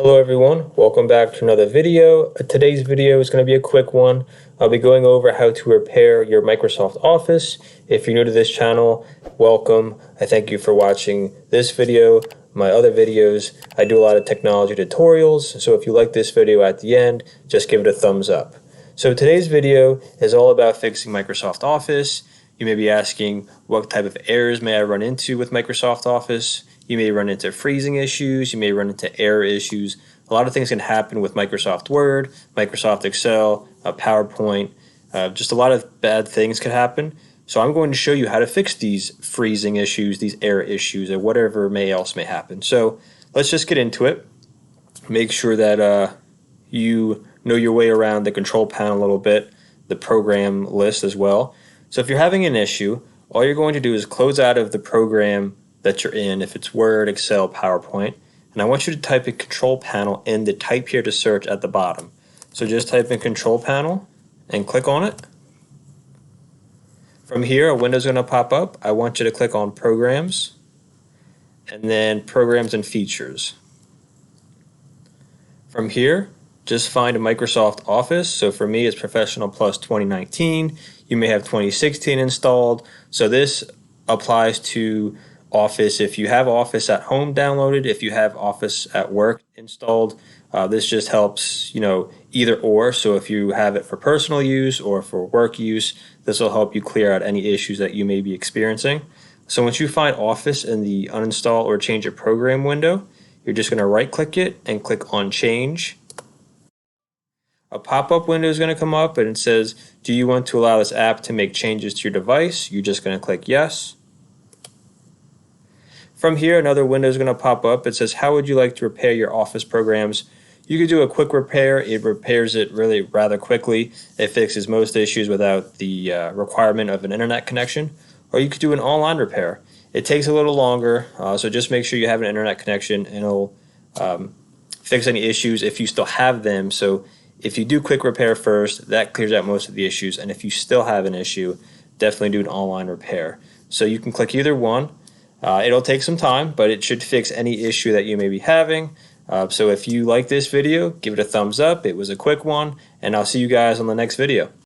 Hello everyone, welcome back to another video. Today's video is going to be a quick one. I'll be going over how to repair your Microsoft Office. If you're new to this channel, welcome. I thank you for watching this video. My other videos, I do a lot of technology tutorials, so if you like this video at the end, just give it a thumbs up. So today's video is all about fixing Microsoft Office. You may be asking, what type of errors may I run into with Microsoft Office? You may run into freezing issues, you may run into error issues. A lot of things can happen with Microsoft Word, Microsoft Excel, PowerPoint. Just a lot of bad things can happen. So I'm going to show you how to fix these freezing issues, these error issues, or whatever else may happen. So let's just get into it. Make sure that you know your way around the control panel a little bit, the program list as well. So if you're having an issue, all you're going to do is close out of the program that you're in, if it's Word, Excel, PowerPoint, and I want you to type in Control Panel in the Type Here to Search at the bottom. So just type in Control Panel and click on it. From here, a window is going to pop up. I want you to click on Programs and then Programs and Features. From here, just find a Microsoft Office. So for me, it's Professional Plus 2019. You may have 2016 installed. So this applies to Office if you have Office at home downloaded, if you have Office at work installed. This just helps, either or. So if you have it for personal use or for work use, this will help you clear out any issues that you may be experiencing. So once you find Office in the uninstall or change a program window, you're just going to right click it and click on Change. A pop-up window is going to come up and it says, do you want to allow this app to make changes to your device? You're just going to click Yes. From here, another window is going to pop up. It says, how would you like to repair your Office programs? You could do a quick repair. It repairs it really rather quickly. It fixes most issues without the requirement of an internet connection. Or you could do an online repair. It takes a little longer, so just make sure you have an internet connection and it'll fix any issues if you still have them. So if you do quick repair first, that clears out most of the issues. And if you still have an issue, definitely do an online repair. So you can click either one. It'll take some time, but it should fix any issue that you may be having. So if you like this video, give it a thumbs up. It was a quick one, and I'll see you guys on the next video.